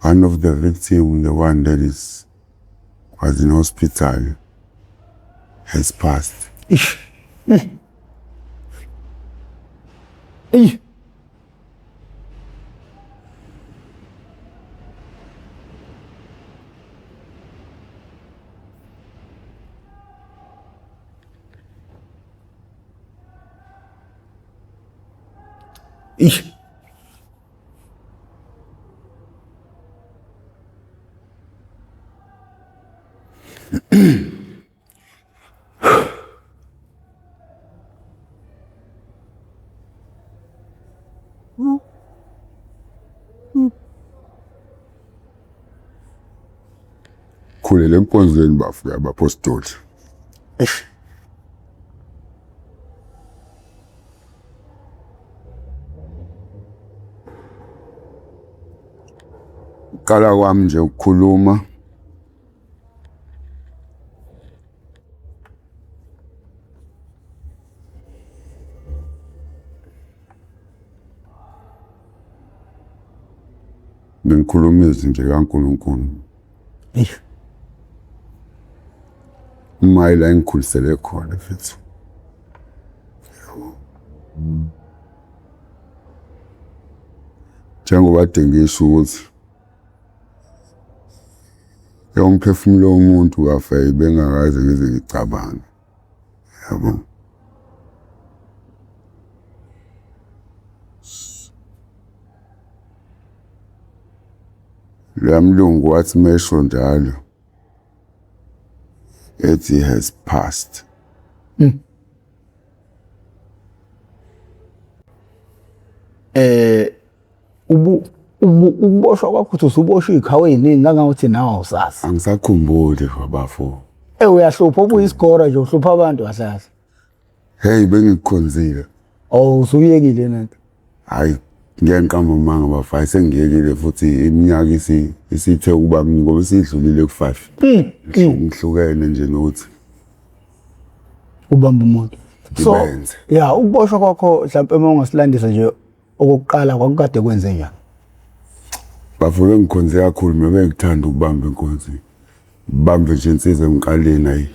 One of the victims, the one that was in hospital, has passed. Ish. Ish. Khulele enkonzweni bafika abapostoli. Ish. Qala kwami nje ukukhuluma bengikhuluma izinto kaNkulunkulu. Ish. Umayela engikhulisele khona mfethu. Njengoba dengisho ukuthi umphefumulo womuntu kafa bengakaze ngize ngicabanga. Yabo. Lamlungu wathi mesho njalo. He has passed. Ukuboshwa kwakho uthi usuboshwe ikhawe yiningi kangangokuthi nawe awusazi. Angisakhumbuli bafo. Uyahlupha ubuyisigora nje uhlupha abantu asazi. Hey bengikhonzile. Oh usuyekile nento. Hayi ngiyanqamba manga bafaya sengiyekile futhi iminyaka isithe ukuba ngoba isidlulile ku5. Ngihlukene nje nokuthi ubamba umuntu. So yeah ukuboshwa kwakho mhlawumbe uma ungasilandisa nje okokuqala kwakukade kwenze njani? Bafike ngikhonze kakhulu mina bengithanda ukubamba inkonzi. Bambe nje insizwe emqaleni ayi.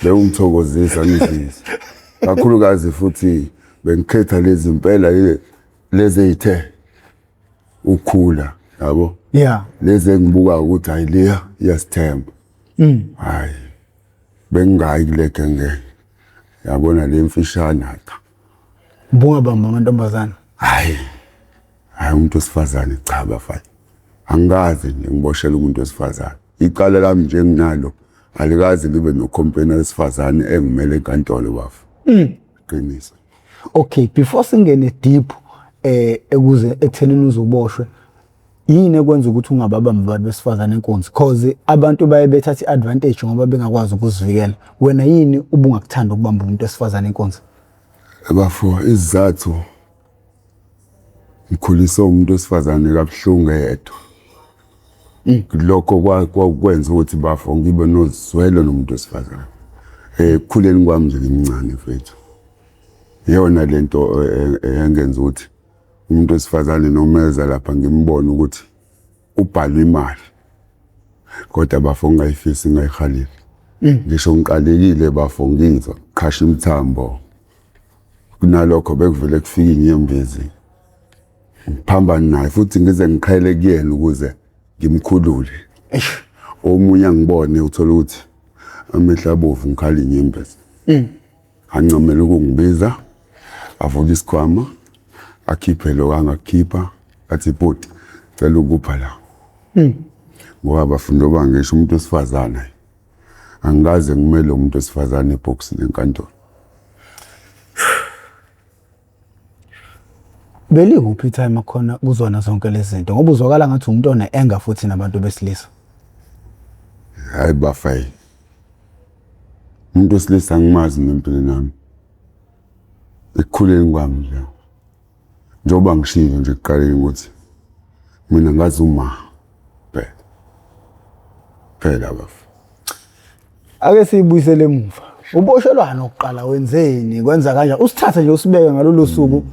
Bengithokozisa ngizizwe. Kakhulukazi futhi bengikhetha lezi impela lezi ezithe ukhula yabo. Yeah. Lezi engibuka ukuthi hayi leya iyasithemba. Hayi. Bengayi kule genge. Yabona le mfishana cha. Ubunga bamba amantombazana. Hayi umuntu osifazane cha bafana. Angazi ngiboshela umuntu osifazane. Iqala lami nje nginalo alikazi libe no company esifazane engimele enkantolo bafu. Qiniso. Okay, before singene deep ekuze ethenini uzoboshwe yini ekwenza ukuthi ungababamba abantu besifazane enkonzi because abantu baye bethatha iadvantage ngoba bengakwazi ukuzivikela. Wena yini ubungakuthanda ukubamba umuntu wesifazane enkonzi? Bafo izathu ngikhulisa umuntu wesifazane kabuhlungu yedwa. Lokho kwakwenza ukuthi bafo ngibe nozwelo nomuntu wesifazane. Kukhuleni kwami nje ngimncane mfethu. Yona lento engenza ukuthi umuntu wesifazane nomeza lapha ngimbone ukuthi ubhalwe imali. Kodwa bafo ngayifisi ngayihalile. Ngisho ngiqalekile bafo ngizwa khasha imthambo. Kunalokho bekuvele kufika inyembezi. Ngiphambana naye futhi ngize ngikhayele kuyena ukuze ngimkhulule. Omunye ngibone uthola ukuthi amehla abovu ngikhala inyembezi. Ancamela ukungibiza avuka isikhwama akhiphe lo angakhipha athi bhuti cela ukupha la. Ngoba bafundo bangisho umuntu wesifazane angikaze ngimele umuntu wesifazane ebox lenkantolo. Belikuphi time khona kuzona zonke lezi zinto ngoba uzwakala ngathi umuntu oneanger futhi nabantu besilisa. Hayi bafay. Umuntu wesilisa ngimazi ngempilo nami. Ekukhuleni kwami nje. Njoba ngishilo nje kuqaleni ukuthi mina ngazi uma phela bafu. Ake siyibuyisele emuva. Uboshelwana oqala wenzeni kwenza kanjani? Usithathe nje usibeke ngalolu suku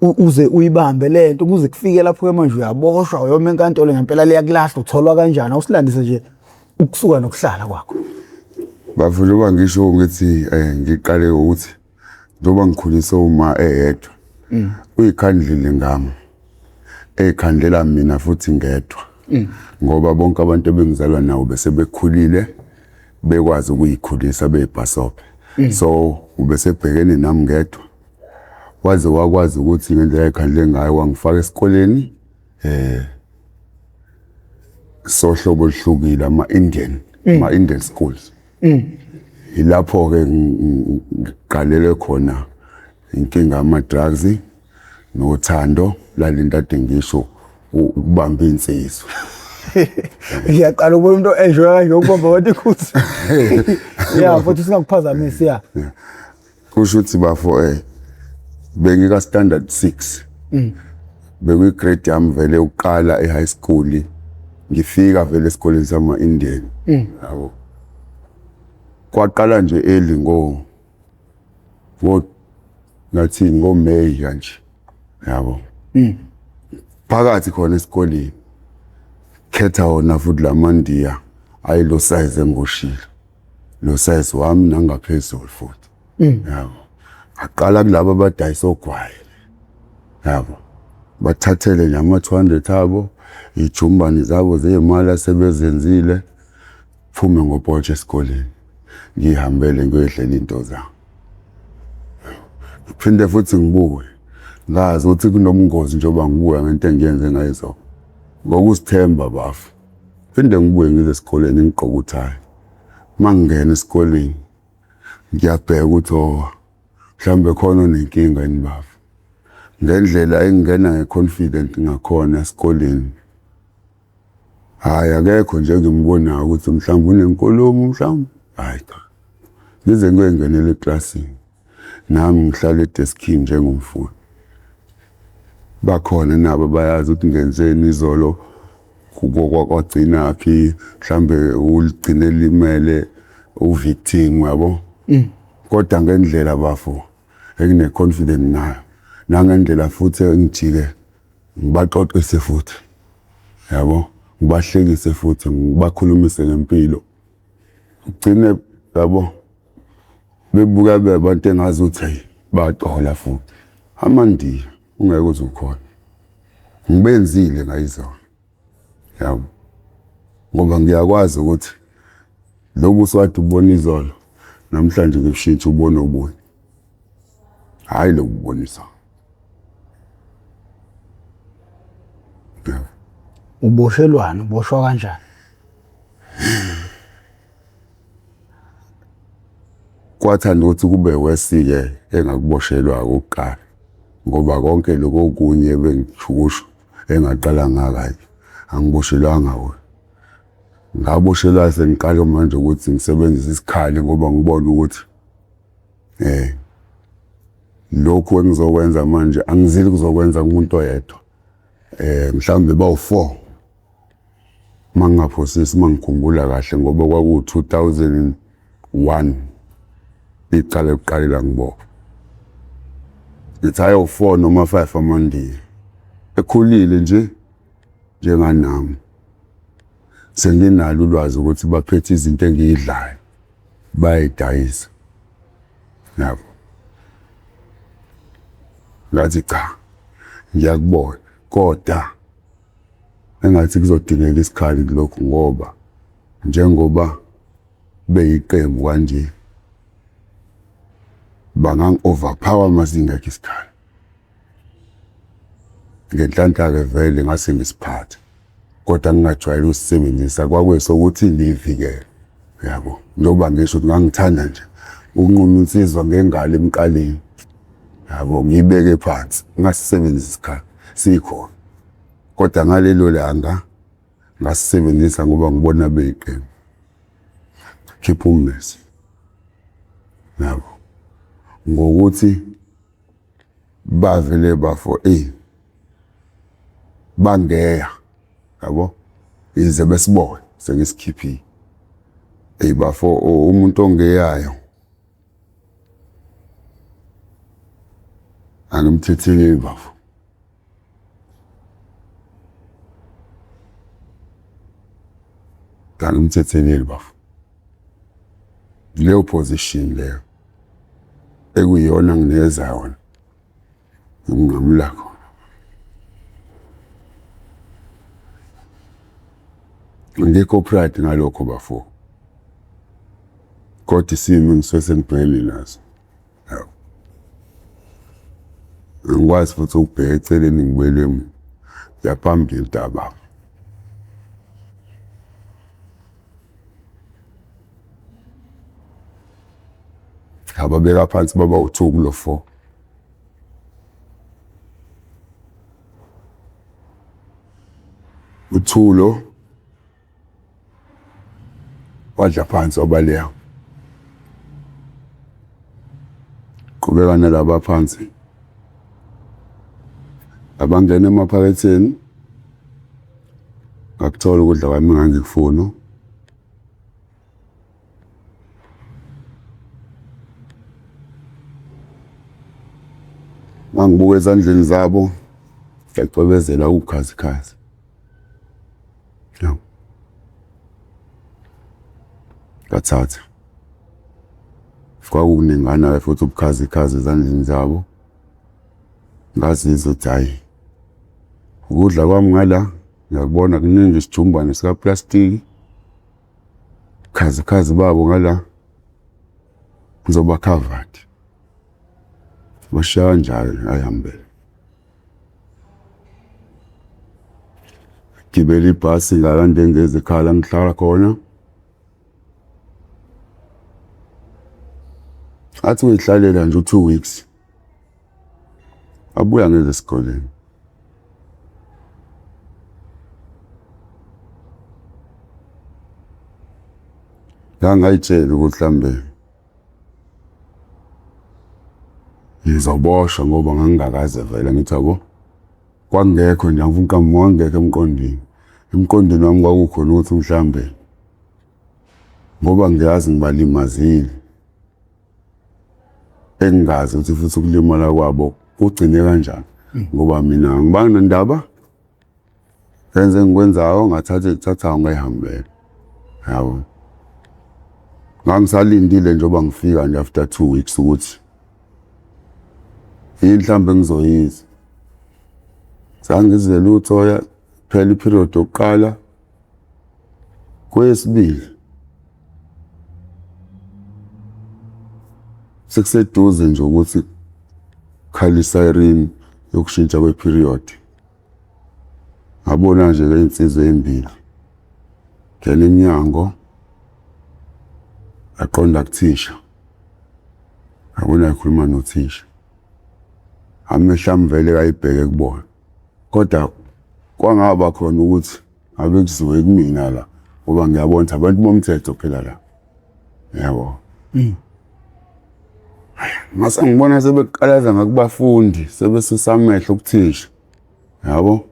uze uyibambe lento kuze kufike lapho manje uyaboshwa uyoma enkantolo ngempela liyakulahla utholwa kanjani awusilandise nje ukusuka nokuhlala kwakho. Bafuna uba ngisho ngithi ngiqale ukuthi njoba ngikhulise uma eyedwa uyikhandlile ngami ekhandlela mina futhi ngedwa ngoba bonke abantu ebengizalwa nawo bese bekhulile bekwazi ukuyikhulisa beyibhasope so ubesebhekene nami ngedwa waze wakwazi ukuthi ngendlela ekhandle ngayo wangifaka esikoleni sohlobo oluhlukile ama-Indian schools ilapho ke ngiqalele khona inkinga ama-drugs nothando lalento ade ngisho ukubamba insizwa. Ngiyaqala ukubona umuntu enjoy kanje ukubamba abantu ikhuthi. Yeah, futhi singakuphazamisi ya. Kusho ukuthi bafo bengika standard 6. Bekuyi grade yami vele uqala e-high school. Ngifika vele esikoleni sama-Indian. Yabo. Kwaqala nje early ngo May kanje. Yabo. Phakathi khona esikoleni. Khetha wona futhi lamandiya ayilo size engoshila. Lo size wami nangaphezulu futhi. Yabo. Aqala kulabo abadayisa ogwayi. Yabo. Bathathele nje ama-200 abo, ijumbani zabo zeyimali asebezenzile, phume ngopotshe esikoleni. Ngihambele ngiyodlela into zami. Phinde futhi ngibuye. Ngazi ukuthi kunomngozi njoba ngibuya ngento engiyenze ngayizo. Ngokusithemba bafu. Phinde ngibuye ngize esikoleni ngigqoka uthayi. Mangingena esikoleni ngiyabheka ukuthi mhlambe khona onenkinga yini bafu. Ngendlela engingena ngeconfident ngakhona esikoleni. Hayi akekho nje ngimbonayo ukuthi mhlawumbe unenkulumo mhlawumbe. Hayi cha. Ngize ngiyengenele eclassini. Nami ngihlala edeskini njengomfundi. Bakhona nabo bayazi ukuthi ngenzeni izolo kwagcina phi mhlambe uligcine limele uvictim yabo. Kodwa ngendlela bafo engine confident nayo. Nangendlela futhi engijike ngibaxoxise futhi. Yabo. Ngibahlekise futhi ngibakhulumise ngempilo. Ugcine yabo bebuka bebantu engazi ukuthi baxola futhi. Amandiya ungeke uze ukhona. Ngibenzile ngayizona. Yabo. Ngoba ngiyakwazi ukuthi lobuso wathi ubona izolo namhlanje ngishintsha ubona ubunye. Hayi lokubonisa. Uboshelwana uboshwa kanjani? Kwathanda ukuthi kube wesike engakuboshelwa ukuqala ngoba konke lokho okunye bengichukusho engaqala ngakayi angiboshelwanga wona. Ngaboshelwa sengiqala manje ukuthi ngisebenzise isikhali ngoba ngibona ukuthi lokho engizokwenza manje angizili kuzokwenza umuntu oyedwa. Mhlawumbe bawu4 mangaphosisi mangikhumbula kahle ngoba kwaku 2001 iqale ukuqalela ngibona. Ngithi ayo 4 noma 5 amandiya ekhulile nje njenganami. Senginalo ulwazi ukuthi baphethe izinto engiyidlayo bayidayisa. Yabo. Ngathi cha. Ngiyakubona kodwa engathi kuzodingeka isikhali lokho ngoba njengoba beyiqembu kanje bangang-overpower masingekho isikhali. Ngenhlanhla ke vele ngase ngisiphatha kodwa ngingajwayele usisebenzisa kwakwesokuthi livikele. Yabo. Njoba ngisho ukuthi ngangithanda nje ukunquma insizwa ngengalo emqaleni. Yabo ngibeke phansi ngasisebenzisa isikhali sikhona. Kodwa ngalelo langa ngasisebenzisa ngoba ngibona beyiqembu. Keep ummesi. Yabo. Ngokuthi bavele bafo bangeya. Yabo. Ize besibone sengisikhiphile. Bafo umuntu ongeyayo angimthetheli bafo. ngangimthetheleli bafu. Leyo position leyo ekuyiyona nginikeza yona ngingamla khona. Ngikho pride ngalokho bafu. Kodwa isimo ngisuke sengibhekene naso. Ngikwazi futhi ukubheka eceleni ngibuyele yaphambili daba. Ababeka phansi baba u2 kulo 4. Uthulo wadla phansi obaleya. Qhubeka nalaba phansi. Abangena emaphaketheni ngakuthola ukudla kwami ngangikufuna. Mangibuka ezandleni zabo ngiyacwebezela ukukhazikhazi. Ngathatha. Kwakuningana futhi ubukhazikhazi ezandleni zabo. Ngazizwa ukuthi hayi ukudla kwami ngala ngiyakubona kuningi isijumbane sika plastic. Khazikhazi babo ngala ngizoba covered. Bashaya kanjalo ayihambele. Gibela ibhasi ngalande ngezikhala ngihlala khona. Athi uyihlalela nje u2 weeks. Abuya ngeze esikoleni. Ngangayitshela ukuthi mhlambe ngizoboshwa ngoba ngangingakaze vele ngithi yabo kwangekho nje ngifuna ukamama wangekho emqondini. Emqondini wami kwakukhona ukuthi mhlambe ngoba ngiyazi ngibalimazile. Engazi ukuthi futhi ukulimala kwabo kugcine kanjani ngoba mina ngibanga nendaba enze ngikwenzayo ngathatha ngayihambela. Yabo. Ngangisalindile njengoba ngifika nje after 2 weeks ukuthi mhlambe ngizoyiza. Sangizele lutho phela iperiod yokuqala kwesibili. Sekuseduze nje ukuthi khali siren yokushintsha kweperiod. Ngabona nje le insizwe embili. Ngene eminyango aqonda kuthisha. Ngabona ekhuluma nothisha. Amehla mvele kayibheke kubona. Kodwa kwangaba khona ukuthi abe kuziwe kumina la ngoba ngiyabona abantu bomthetho phela la. Yabo. Mase ngibona sebeqalaza ngakubafundi sebesusamehlo ukuthisha. Yabo.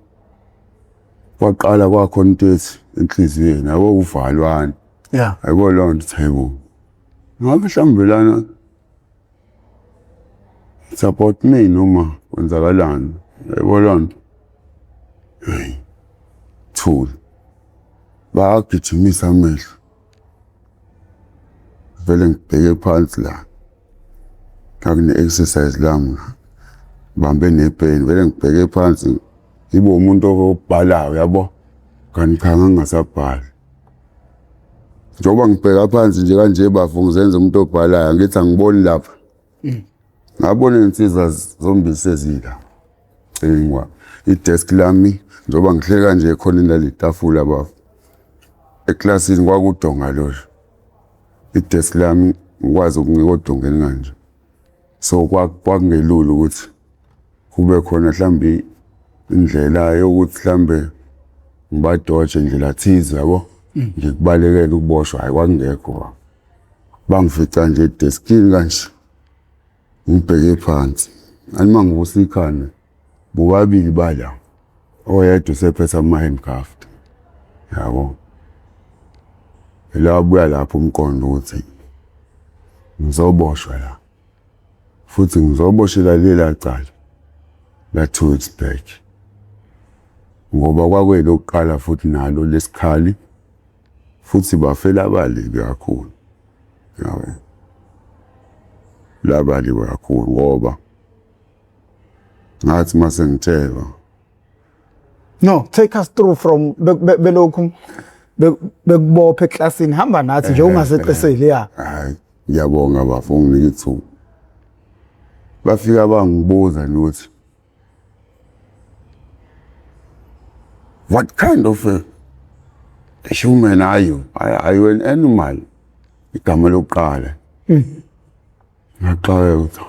Kwaqala kwakhona into ethi enhliziyweni yabo uvalwane. Yeah. Ayiko lonto thebo. Ngabe hlambelana support me noma kwenzakalani. Ayiko lonto. Tool. Bagijimisa amehlo. Vele ngibheke phansi la. Ngakune exercise lami. Bambe nepen vele ngibheke phansi. Ibo umuntu obhalayo yabo. Kanti khanga ngasabhala. Njoba ngibheka phansi nje kanje bafu ngizenza umuntu obhalayo ngithi angiboni lapha. Ngabona insizwa zombili sezila. Engwa i-desk lami njoba ngihleka nje khona indlela itafula bafu. Eklasini kwakudonga lo. I-desk lami ngikwazi ukungikodongeni kanje. So kwakungelula ukuthi kube khona mhlambi indlela yokuthi mhlambe ngibadoje indlela thize yabo. Ngikubalekela ukuboshwa hayi kwangekho. Bangifica nje edeskini kanje. Ngibheke phansi. Anima ngivusa ikhanda. Bobabili bala. Oyedwa usephethe ama-handcuffed. Yabo. Ela abuya lapho umqondo ukuthi ngizoboshwa la. Futhi ngizoboshela lela cala. La 2 weeks back. Ngoba kwakwelo kuqala futhi nalo lesikhali. futhi bafela abalibi kakhulu. Yawe. Labalibi kakhulu ngoba ngathi mase ngitshela. No, take us through from belokhu bekubopha eklasini hamba nathi nje ungaseqeseli ya. Hayi, ngiyabonga bafungi nike ithuba. Bafika bangibuza ukuthi what kind of a human are you? Are you an animal? Igama lokuqala. Ngaqala ukuthi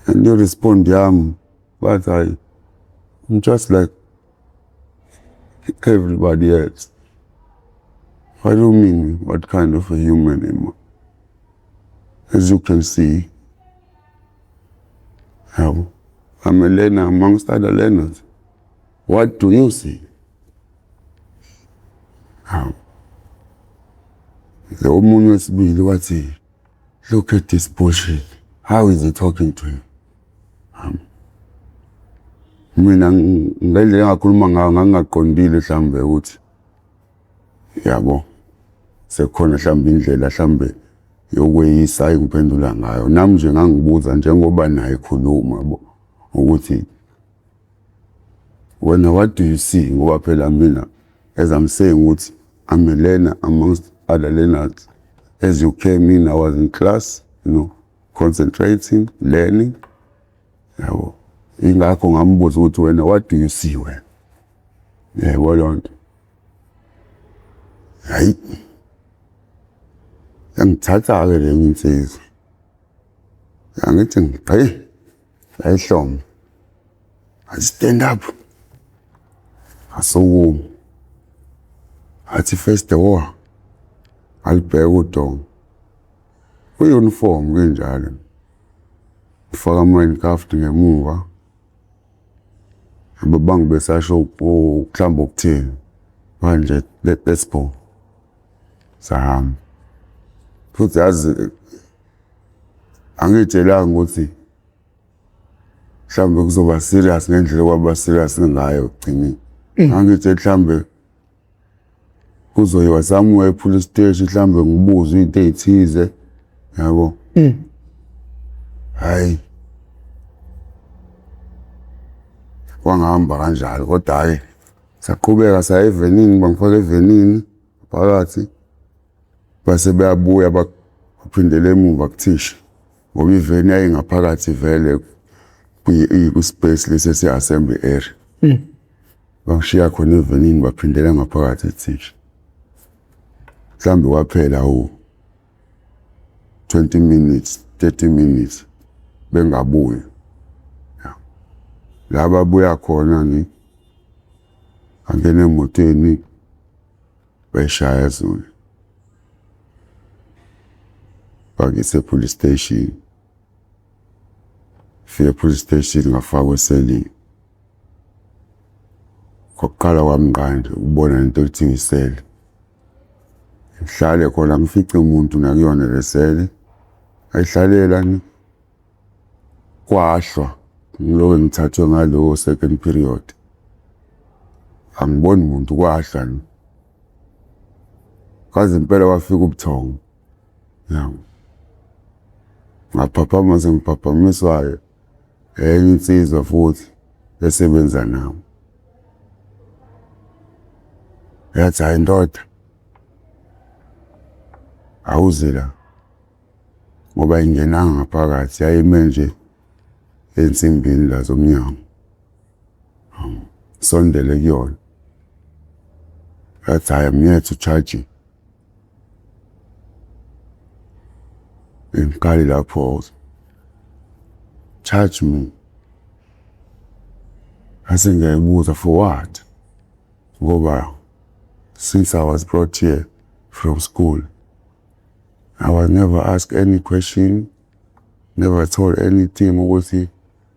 and you respond yami but I'm just like everybody else. What do you mean, what kind of a human am I? As you can see, I'm a learner amongst other learners. What do you see? The woman was really what he look at this bullshit. How is he talking to you? Mina ngale ngakhuluma ngangaqondile mhlambe ukuthi yabo sekhona mhlambe indlela mhlambe yokweyisa ngiphendula ngayo nami nje ngangibuza njengoba naye ekhuluma yabo ukuthi wena what do you see ngoba phela mina as I'm saying ukuthi I'm a learner amongst other learners. As you came in, I was in class, concentrating, learning. Yabo. Ingakho ngambuza ukuthi wena what do you see wena? Well, hayi. Ngithatha ke le insizwa. Angithi ngqe. Ayihloma. I stand up. Asukuma. Athi face the wall. Alibheka uDong. Uniform kanjalo. Ufaka ama-handcuffs ngemuva. Ababangi besasho ukuhlamba okuthini. Manje let's go. Sahamba. Futhi yazi angitshelanga ukuthi mhlambe kuzoba serious ngendlela kwaba serious ngayo ugcini. Angithe mhlambe kuzoyiwa somewhere police station mhlambe ngibuze into ezithize yabo. Hayi. Kwangihamba kanjalo kodwa hayi saqhubeka saya evenini bangifaka evenini phakathi base beyabuya baphindele emuva kuthisha ngoba iveni ayingaphakathi vele ku-space lesi se-assembly area. Bangishiya khona evenini baphindela ngaphakathi ethisha. Mhlambe waphela 20 minutes 30 minutes bengabuyi. Laba buya khona ni angene emotweni beshaya zona. Bagise police station. Fika police station ngafakwa eselini. Kokuqala kwami nganje ubona into ethiwa iseli. Ngihlale khona ngifice umuntu nakuyona lesele. Ayihlalela ni kwahlwa ngilo ngithathwe ngalo second period. Angiboni umuntu kwahlwa ni. Kaze impela wafika ubuthongo. Ngaphaphama sengiphaphamisiwayo. Enye insizwa futhi esebenza nami. Yathi hayi ndoda. Awuze la. Ngoba ingenanga ngaphakathi yayime nje ensimbini la zomnyango. Sondele kuyona. Yathi I am here to charge you. Ngikali lapho. Charge me. Ase ngiyayibuza for what? Ngoba since I was brought here from school, I was never asked any question, never told anything ukuthi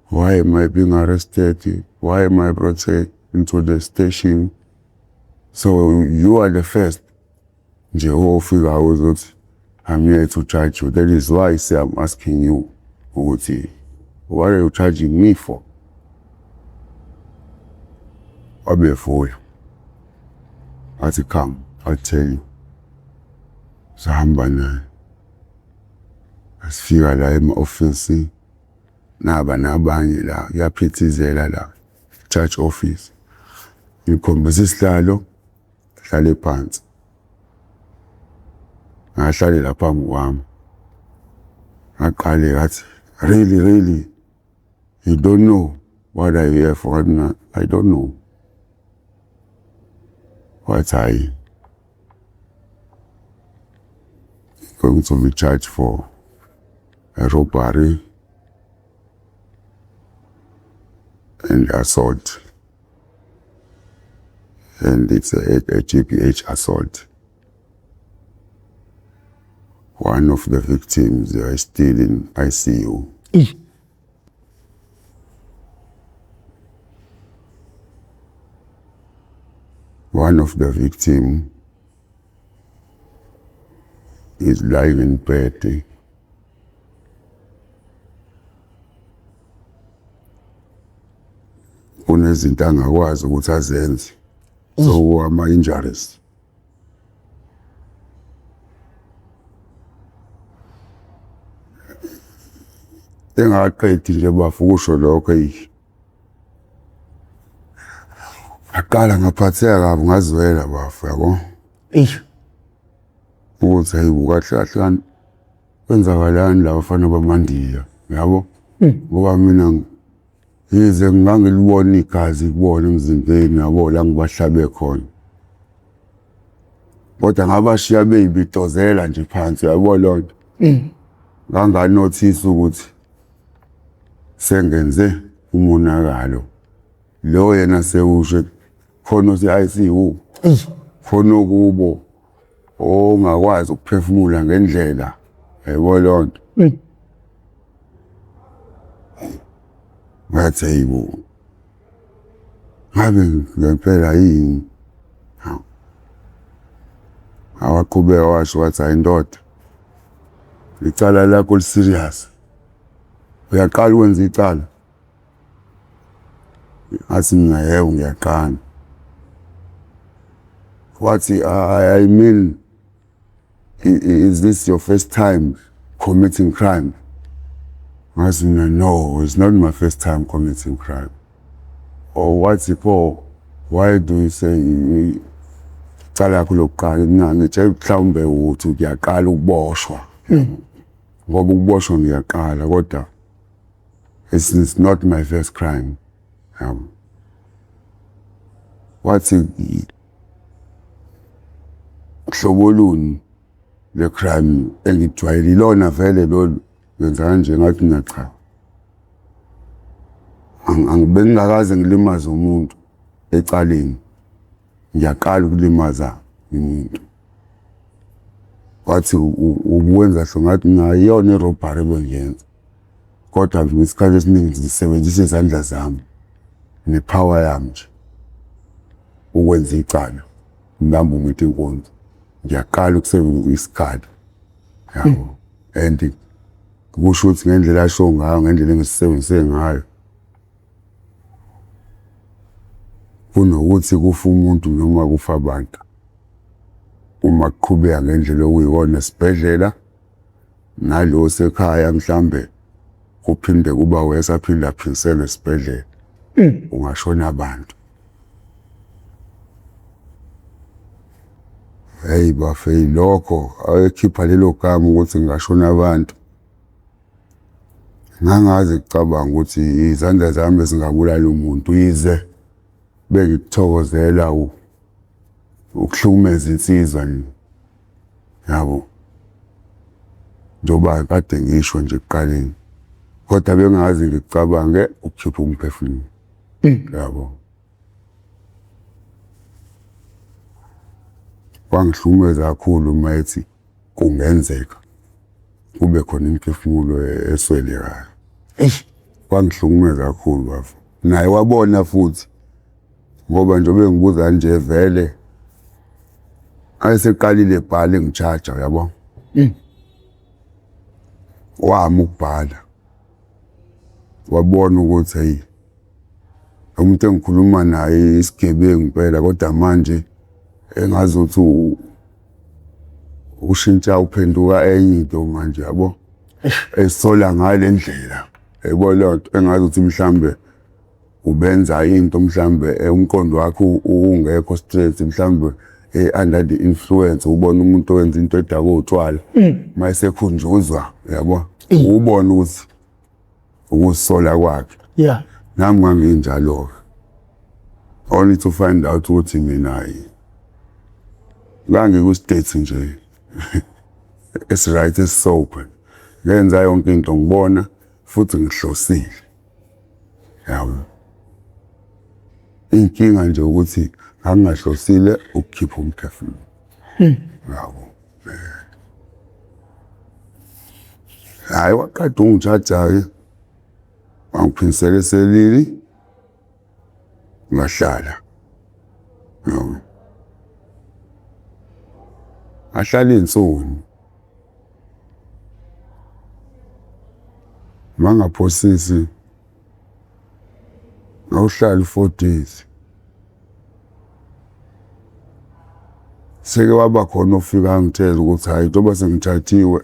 why am I being arrested? Why am I brought into the station? So you are the first. Nje ofika ukuthi I'm here to charge you. That is why I say I'm asking you ukuthi what are you charging me for? Abe for you. Athi come. I'll tell you. Sahamba naye. Asifika la ema-office. Naba nabanye la, yaphithizela la. Church office. Ngikhombisa isihlalo, hlale phansi. Ngahlalela phambi kwami. Ngaqale ngathi, really, you don't know what are you here for? I don't know. What are you? Going to be charged for a robbery and assault. And it's a GBH assault. One of the victims is still in ICU. One of the victims is lying in bed. Unezinto angakwazi ukuthi azenze. So ama-injuries. Engaqedi nje bafukusho lokho aqala ngaphatheka kabi ngazwela bafu yabo. Ukuthi hayibo kahle kwenzakalani la bafana bamandiya yabo. Ngoba mina yize ngangilibona igazi kubona emzimbeni yabo la ngibahlabe khona. Kodwa ngabashiya beyibitozela nje phansi yabo lonto. Nganganothisa ukuthi sengenze umonakalo. Lo yena sewusho khona se-ICU. Khona kubo ongakwazi ukuphefumula ngendlela. Yabo lonto. Ngathi hayibo. Ngabe ngempela yini? Awaqhubeka washo wathi ayindoda. Icala lakho li-serious. Uyaqala ukwenza icala. Athi mina yebo ngiyaqala. Wathi I mean, is this your first time committing crime? Ngathi mina no, it's not my first time committing crime. Or what's it for? Why do you say icala lakho lokuqala? Ngitshela mhlawumbe uthi ngiyaqala ukuboshwa. Ngoba ukuboshwa ngiyaqala kodwa it's not my first crime. Wathi hlobo luni le crime engijwayele ilona vele lolu yenza kanje ngathi ngacha. Angibengakaze ngilimaze umuntu ecaleni. Ngiyaqala ukulimaza umuntu. Wathi ubuwenza hlo ngathi ngayona irobbery bengiyenza. Kodwa ngesikhathi esiningi ngisebenzisa izandla zami nepower yami nje ukwenza icala. Ngibamba umuntu inkonzo. Ngiyaqala ukusebenzisa isikali. Yabo. And kusho ukuthi ngendlela asho ngayo ngendlela engisebenzise ngayo. Kunokuthi kufa umuntu noma kufa abantu. Uma kuqhubeka ngendlela okuyiyona esibhedlela nalo sekhaya mhlambe kuphinde kuba wesaphinde aphilisele esibhedlela. Ungashona abantu. Hey bafe lokho ayekhipha lelo gama ukuthi ngashona abantu. Ngangaze ngicabanga ukuthi izandla zami ezingabulala umuntu yize bengikuthokozela ukuhlumeza insizwa yabo. Njoba kade ngisho nje ekuqaleni. Kodwa bengazi ngicabange ukukhipha umphefumulo. Yabo. Wangihlumeza kakhulu mayethi kungenzeka kube khona imphefumulo eswelekayo. Wangihlumeza kakhulu bafu. Naye wabona futhi ngoba njengoba ngibuza nje vele ayeseqalile ebhala engicharge yabo. Wami ukubhala. Wabona ukuthi hey umuntu engikhuluma naye isigebengu impela kodwa manje engazuthi ushintsha uphenduka enye into manje yabo esola ngale ndlela yabo lonto engazuthi mhlambe ubenza into mhlambe umqondo wakho ungekho straight mhlambe under the influence ubona umuntu owenza into edako utshwala mayisekhunjuzwa yabo ubona ukuthi ukusola kwakhe yeah nami nganginjalo only to find out ukuthi mina ngangiku state nje it's right as soap ngenza yonke into ngibona futhi ngihlosile yabo inkinga nje ukuthi angahlosile ukukhipha umphefumulo yabo hayi waqeda ungijaja-ke wangiphinisela selili ngahlala yabo ahlala insoni mangaphosisi ngawuhlala 4 days seke waba khona ofika angitshela ukuthi hayi njengoba sengithathiwe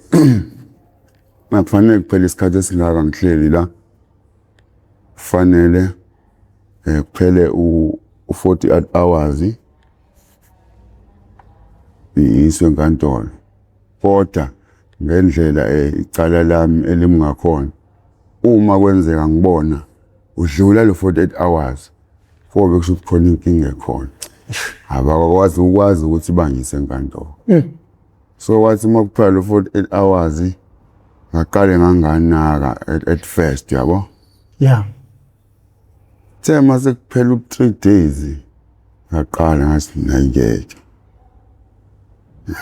akufanele kuphela isikhathi esingaka ngihleli la kufanele kuphele u-48 hours iswe enkantolo kodwa ngendlela icala lami elimngakhona uma kwenzeka ngibona udlula lo 48 hours kobe kusho ukuthi khona inkinga ekhona abakwazi ukuthi bangise enkantolo so wathi makuphela lo 48 hours ngaqale nganganaka at first yabo yeah tema sekuphela 3 days ngaqala ngathi ngiyeke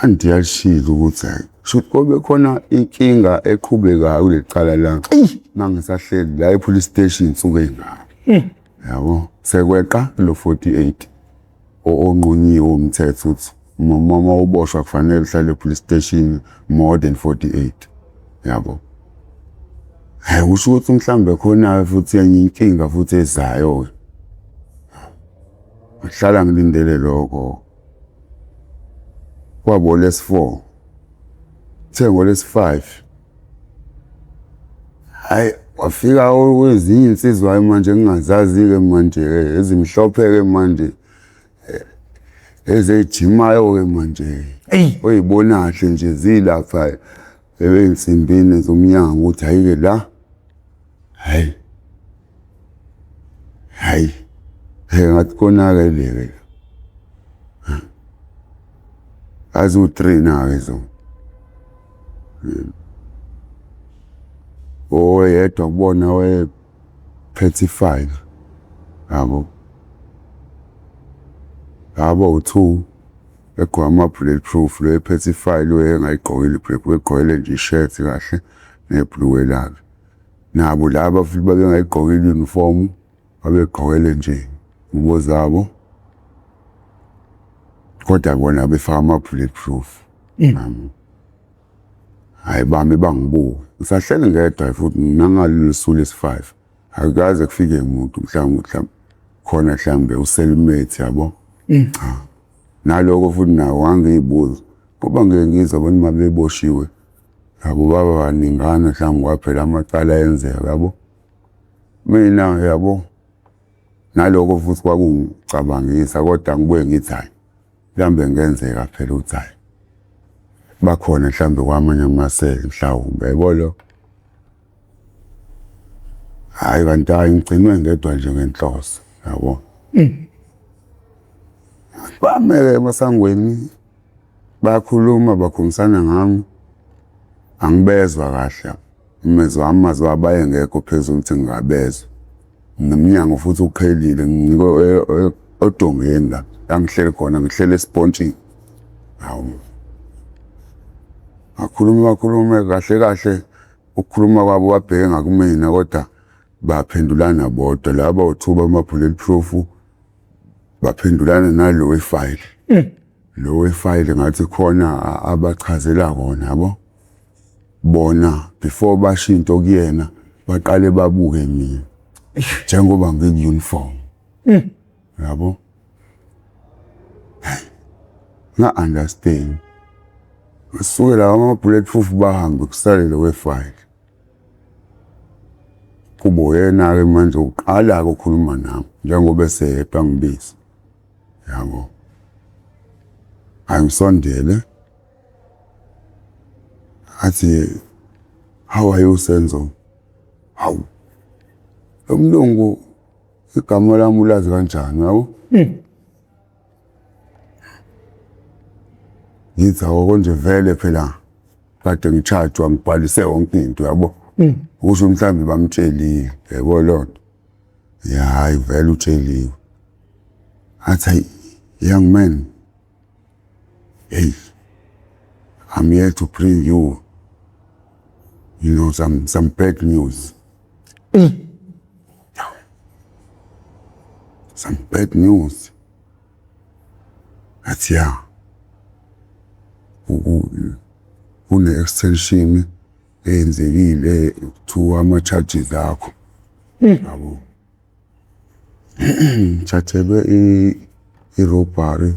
ngiyashilo ukuthi should kobe khona inkinga eqhubekayo kulecala la nangisahleli la epolice station suke ingaka yabo sekweqa lo 48 onqunyiwe umthetho uthi mama uboshwa kufanele uhlale epolice station more than 48 yabo usho ukuthi mhlambe khona futhi enye inkinga futhi ezayo ngihlala ngilindele lokho kwabo lesi4 thengo lesi5 hayi wafika kwezinye insizwa manje ngingazazi-ke manje ezimhlophe-ke manje ezejimayo-ke manje oyibonahle nje zilapha ey'nsimbini zomnyango ukuthi hayi-ke la hayi ngathi konakele-ke azu-3 nawe zo oyedwa kubona we-35 yabo u2 egqoka ama-bulletproof lo we-35 lo engayigqokile ibreak wegqokele nje ishirt kahle nebhuluwe lakhe nabo laba futhi babengayigqokile uniform babegqokele nje ingubo zabo kodwa bona befaka ama-bulletproof hayi bami bangibuka ngisahlele ngedwa futhi nangalilisu lesi5 akukaze kufike umuntu mhlawumbe khona mhlambe uselmate yabo naloko futhi nawo wangiyibuza kuba ngeke ngizwa abantu mabeboshiwe yabo baba baningana mhlawumbe kwaphela amacala ayenzeka yabo mina yabo naloko futhi kwakungicabangisa kodwa ngibuye ngithi hayi mhlambe ngenzeka phela ukuthi hayi bakhona mhlambe kwamanye amasele mhlawumbe yabolo hayi kanti hayi ngigcinwe ngedwa nje ngenhloso yabo bamele emasangweni bayakhuluma bakhulumisana ngami angibezwa kahle umezwa amazwi abaye ngekho phezulu ukuthi ngingabezwa nomnyango futhi ukhelile odongeni la angihlele khona ngihlele espontshini hawu akhuluma kahle ukukhuluma kwabo babheke ngakumina kodwa baphendulana bodwa laba uthuba ama-bulletproof baphendulana nalo we-file lo we-file ngathi khona abachazela kona yabo bona before bashinto kuyena baqale babuke mina njengoba ngikuniform yabo nga-understand. Ngisuke lawa ama-bulletproof bahambe kusalele we-file. Kube uyena-ke manje uqala-ke ukhuluma nami njengoba eseyedwa ngibiza. Yabo. Angisondele. Athi, how are you Senzo? Hawu. Umlungu igama lami ulazi kanjani yabo? Ngithi awu konje vele phela kade ngicharge ngibhalise yonke into yabo. Usho mhlambe bamtshelile yebo lonto. Ya hayi vele utsheliwe. Athi young man, hey, I'm here to bring you, some bad news. Some bad news. Athi ya. Une-extension eyenzekile to ama-charges akho. Yabo. Ngithathelwe i-robbery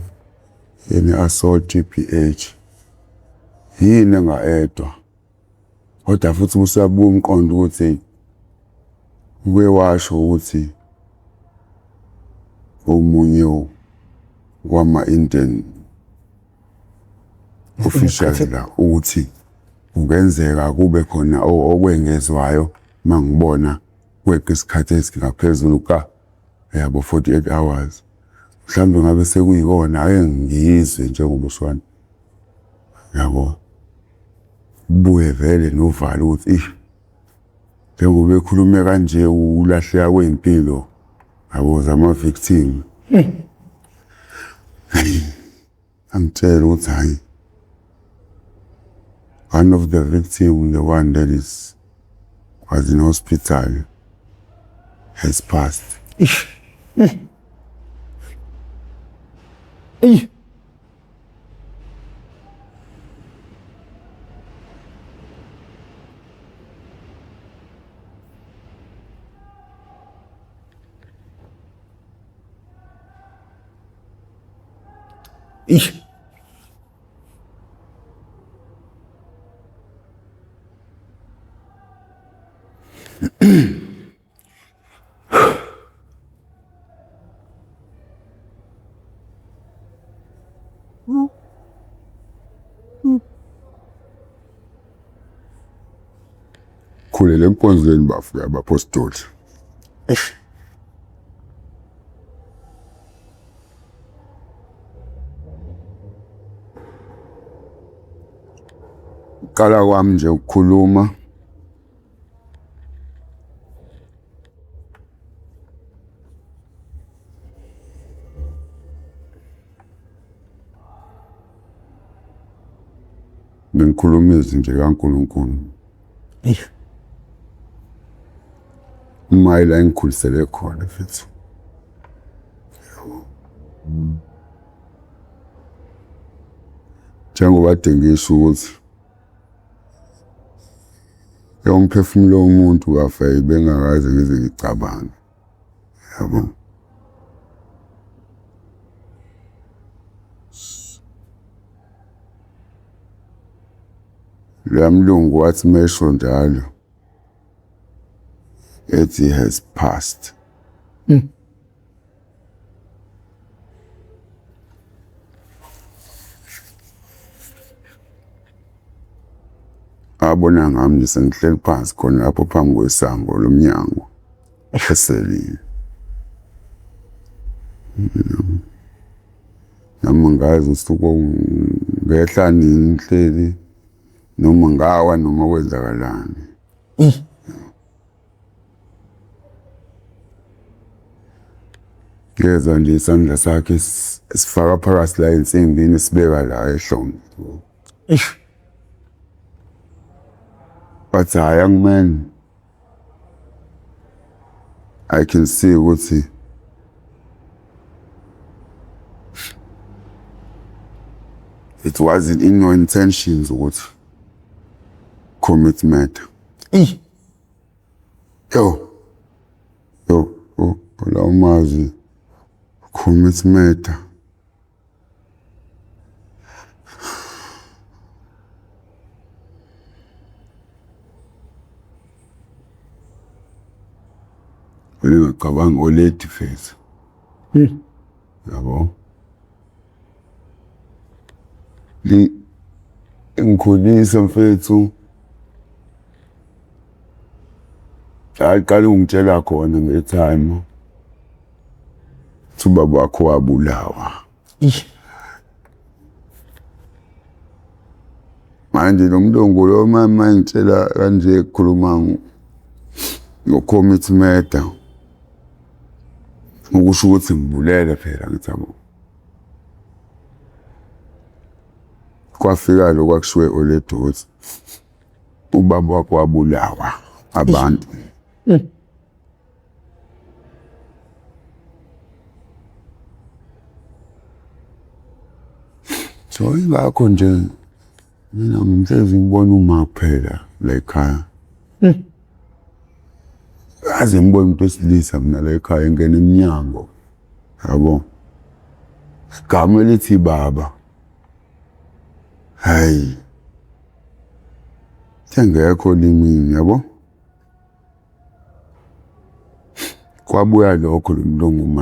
ene-assault GBH. Yini enga-edwa. Kodwa futhi usabuya umqondo ukuthi uke washo ukuthi omunye wama-Indian officials la ukuthi ungenzeka kube khona okwengezwayo mangibona kweqe isikhathi esingaphezulu yabo 48 hours. Mhlambe ngabe sekuyikona ake ngiyizwe njengoba ushwana. Yabo. Buye vele novalo ukuthi njengoba ekhulume kanje ulahleka kwempilo yabo zama-victim. Angitshela ukuthi hayi. One of the victims, the one that was in hospital, has passed. Khulele enkonzweni bafika abapostoli. Qala kwami nje ukukhuluma bengikhuluma izinto kaNkulunkulu. Uma la engikhulisele khona mfethu. Njengoba dengisho ukuthi umphefumulo womuntu kafa bengakaze ngize ngicabanga. Yabo. Lamlungu wathi mesho njalo. It has passed. Abona ngami sengihleli phansi khona lapho phambi kwesango lomnyango eselini. Nami ngazi usuku ngehla nini ngihleli noma ngawa noma kwenzakalani. Ngeza nje isandla sakhe sifaka phakathi la insimbini sibeka la ehlombe. But young man, I can see ukuthi it wasn't in your intentions ukuthi commit murder. Yo, la umazi commit murder. ngicabanga oledi face. Yabo. Ngikhulisa mfethu. Aqala ungitshela khona ngetime. Ubaba wakho wabulawa. Manje lo mlungu lo mama ngitshela kanje ekhuluma ngo-commitment ukusho ukuthi ngibulele phela ngithabo. Kwafika lo kwakushiwe oledosi. Ubaba wakho wabulawa abantu. So ingakho nje mina ngimhlezi ngibona uma kuphela la ekhaya. Aze ngibone umuntu wesilisa mina la ekhaya engena eminyango. Yabo. Igama elithi baba. Hayi. Sengekho limini yabo. Kwabuya lokho lo mlungu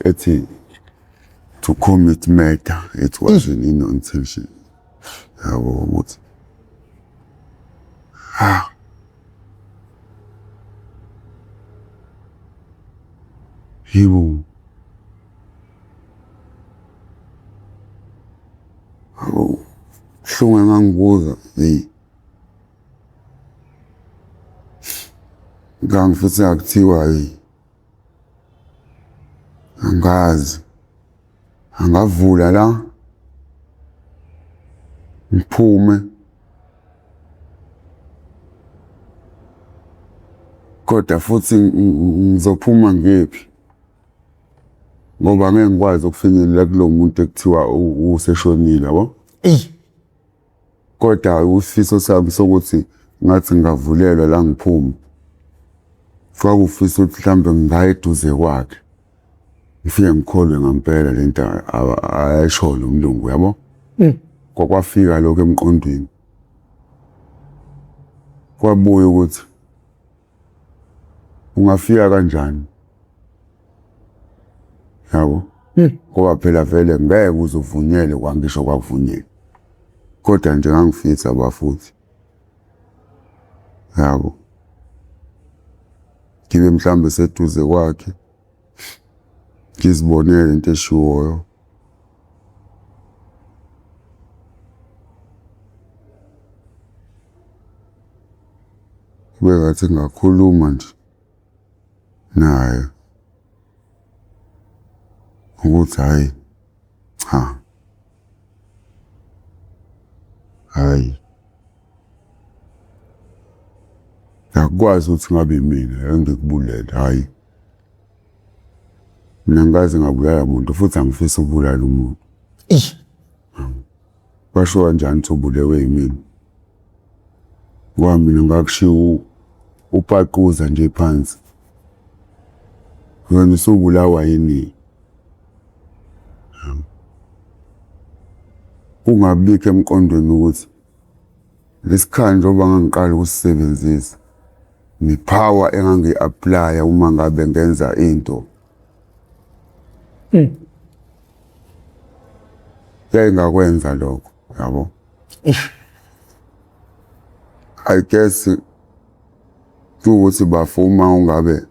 ethi to commit murder. It wasn't in intention. Yabo ukuthi. Yibo. Hlungu engangibuza ngangifisa akuthiwa angazi angavula la ngiphume kodwa futhi ngizophuma ngephi ngoba ngeke ngikwazi ukufinyelela kulo muntu ekuthiwa useshonile yabo. Kodwa usifiso sami sokuthi ngathi ngavulelwa la ngiphume. Kwakufisa ukuthi mhlambe ngaye eduze kwakhe. Ngifike ngikholwe ngempela lento ayisho lo mlungu yabo. Kwakwafika lokho emqondweni. Kwabuya ukuthi ungafika kanjani. Yabo. Ngoba phela vele ngeke uzovunyelwe kwangisho kwakuvunyelwe. Kodwa nje ngangifisa abafuthi. Yabo. Ngibe mhlambe seduze kwakhe. Ngizibonele into eshiwoyo. Kube ngathi ngakhuluma nje naye. Ukuthi hayi. Hayi. Akwazi ukuthi ngabe mina engikubulele hayi. Mina ngaze ngabulala umuntu futhi angifisa ukubulala umuntu. Basho kanjani ubulewe yimina? Ngoba mina ngakushiya upaquza nje phansi. Wena usubulawa yini? Ungabikho emqondweni ukuthi lesikhali njengoba ngangiqala ukusebenzisa nipower engangi-apply uma ngabe ngenza into. Ngakwenza lokho yabo. I guess ukuthi bafuma ungabe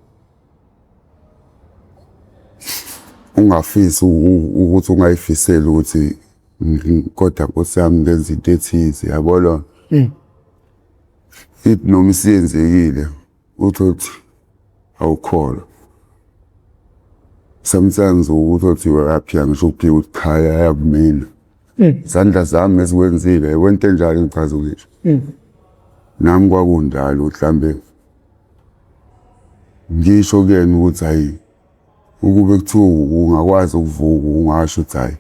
ungafisi ukuthi ungayifiseli ukuthi kodwa Nkosi yami ngenza into ethize yabo lo. It noma isiyenzekile uthi awukholwa. Sometimes uthi waphiya ngisho ukuphika ukukhaya yakumina. Izandla zami ezikwenzile wente njalo ngichaza ngisho. Nami kwakunjalo mhlambe ngisho kuyena ukuthi hayi ukube kuthiwa ungakwazi ukuvuka ungasho ukuthi hayi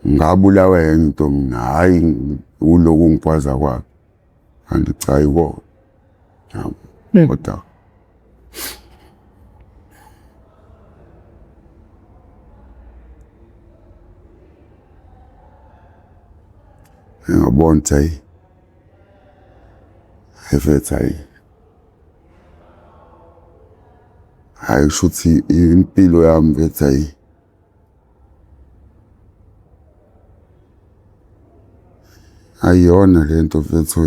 ngabulawa yento mina hayi uloku ngikwaza kwakhe kanti cha yibo kodwa ngabona ukuthi efethu hayi Hayi shuthi impilo yami mfethu ayiyona lento mfethu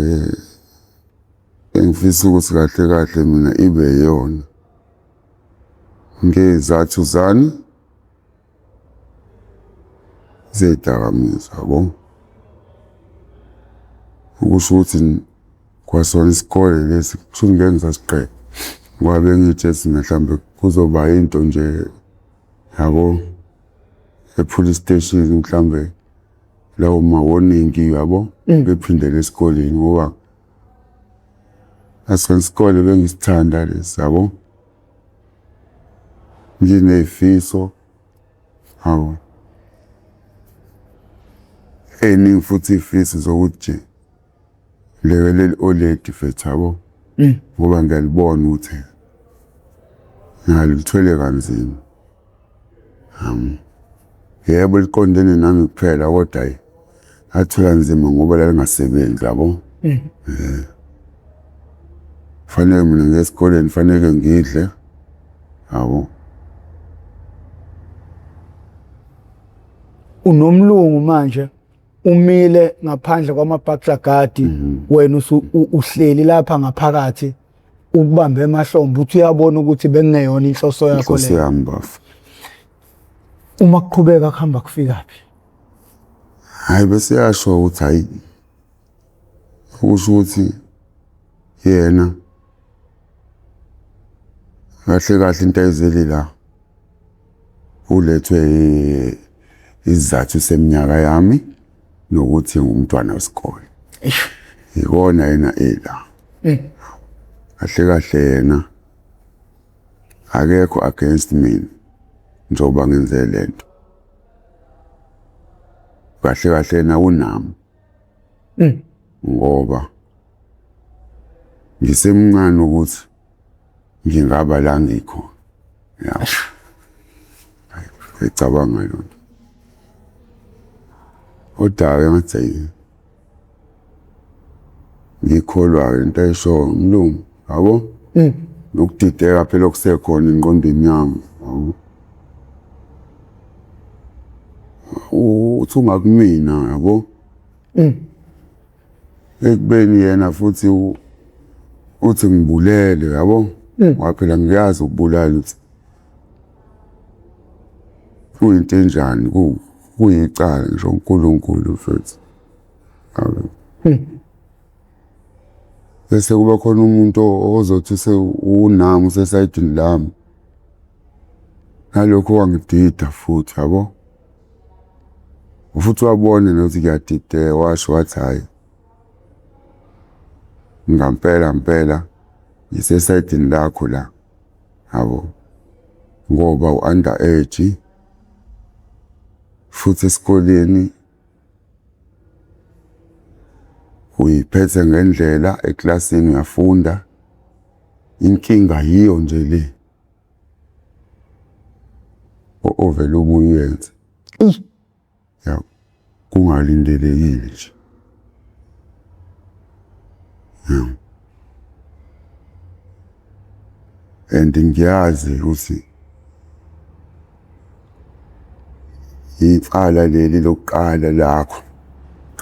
engifisa ukuthi kahle kahle mina ibe yona. Ngezathu zani zedakamizwa yabo. Ukusho ukuthi kwasona isikole lesi kusho ngeke ngisasiqeda. Ngoba bengithi mhlawumbe kuzoba into nje yabo e-police station mhlawumbe lawo ma-warning yabo bephindele esikoleni ngoba isikole bengisithanda lesi yabo. Nginezifiso hawu eningi futhi izifiso zokuthi nje lekeleli oledi mfethu yabo. Ngoba ngiyalibona ukuthi ngiyalithwele kanzima. Yebo liqondene nami kuphela kodwa athola nzima ngoba lalingasebenzi yabo. Fanele mina ngesikoleni fanele ngidle yabo. Unomlungu manje umile ngaphandle kwamabhakhlagadi wena uhleli lapha ngaphakathi ukubambe emahlombe uthi uyabona ukuthi bekungeyona inhloso yakho Inhloso yami bafu. Uma kuqhubeka kuhamba kufika phi? Hayi bese yasho ukuthi hayi usho ukuthi yena kahle kahle into ayizeli la ulethwe izathu seminyaka yami nokuthi ngumntwana wesikole. Ikona yena ela. Kahle kahle yena akekho against mina njoba ngenze lento. Kahle kahle yena unami. Ngoba ngisemncane ukuthi ngingaba la ngikho. Ya. Ngicabanga lonto. Kodwa ngathi ngikholwa into ayisho umlungu yabo. Nokudideka phela okusekhona engqondweni yami yabo. Uthi ungakumina yabo. Ekubeni yena futhi uthi ngibulele yabo. Waphela ngiyazi ukubulala uthi kuyinto enjani kuyicala ngisho uNkulunkulu futhi. Bese kuba khona umuntu ozothi unami usesayidini lami. Nalokho wangidida futhi yabo. Futhi wabona nokuthi ngiyadideka washo wathi hayi. Ngampela ngisesayidini lakho la. Yabo. Ngoba u-underage futhi esikoleni uyiphethe ngendlela eklasini uyafunda. Inkinga yiyo nje le. Ovela ubuyenze. Ya kungalindelekile nje. And ngiyazi ukuthi icala leli lokuqala lakho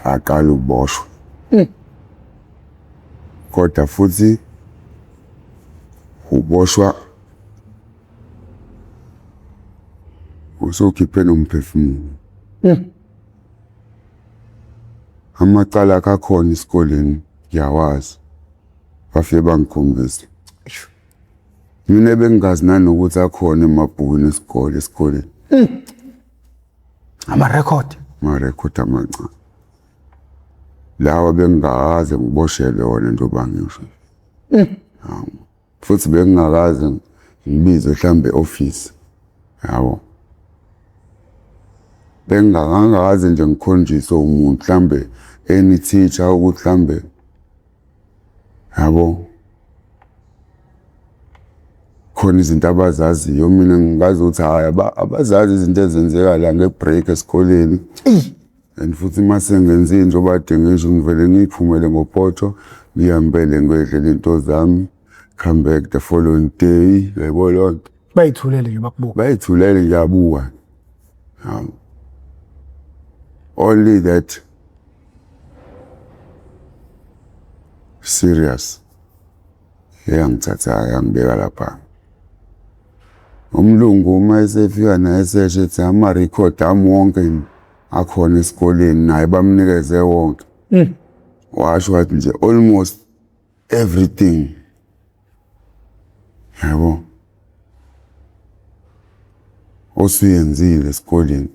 aqala ukuboshwa. Kodwa futhi uboshwa usukhiphe nomphefumulo. Amacala akakhona esikoleni ngiyawazi. Bafike bangikhombisa. Mina bengazi nanokuthi akhona emabhukwini esikoleni. Ama-record amancane. Lawa bengazi ngiboshelwe wona njengoba ngisho. Futhi bengakazi ngibize mhlambe office. Yabo. Bengakazi nje ngikhonjiswe umuntu mhlambe any teacher ukuthi mhlambe yabo. Khona izinto abazaziyo mina ngingazi ukuthi hayi abazazi izinto ezenzeka la ngebreak esikoleni. And futhi mase ngenzile njengoba ade ngisho ngivele ngiphumele ngophotho ngihambele ngedlela into zami. Come back the following day yabo lonto. bayithulele nje bakubuka. bayithulele nje abuka. Only that serious yangithatha yangibeka lapha. Umlungu uma esefika naye eseshe ethi ama-record ami wonke akhona esikoleni naye bamnikeze wonke. Washo wathi nje almost everything. Yabo. Osuyenzile esikoleni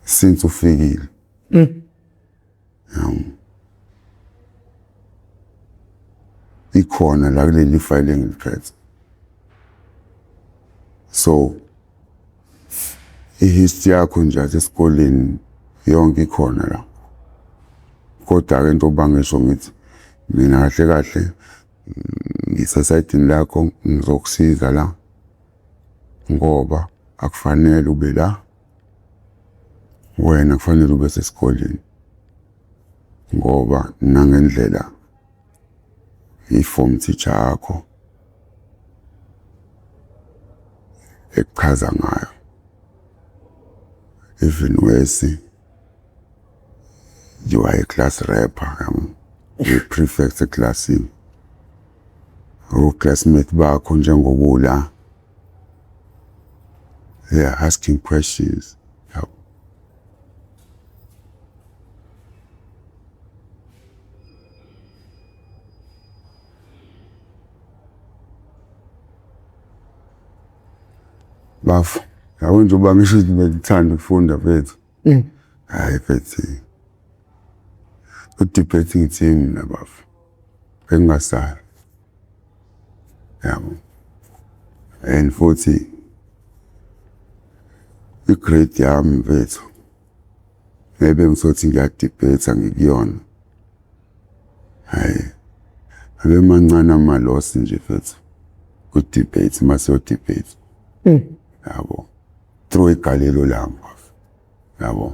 since ufikile. Ikhona la kuleli file engiliphethe. So ihistory yakho nje esikoleni yonke ikhona la. Kodwa ke into bangisho ngithi mina kahle kahle ngisasayidini lakho ngizokusiza la ngoba akufanele ube la wena kufanele ube sesikoleni ngoba nangendlela i-form teacher yakho ekuchaza ngayo even worse you are a class rapper you prefect eclassini classmate bakho njengobula they are asking questions. Bafu, yabo nje uba ngisho ukuthi ngithanda ukufunda mfethu. Hayi mfethu. Udebating team na bafu. Bengasala. Yabo. And futhi i-grade yami mfethu. Maybe ngisothi ngiyadebate ngikuyona. Hayi. Abe mancane amalosi nje mfethu. Ku-debate mase debate. Yabo. Through igalelo lami. Yabo.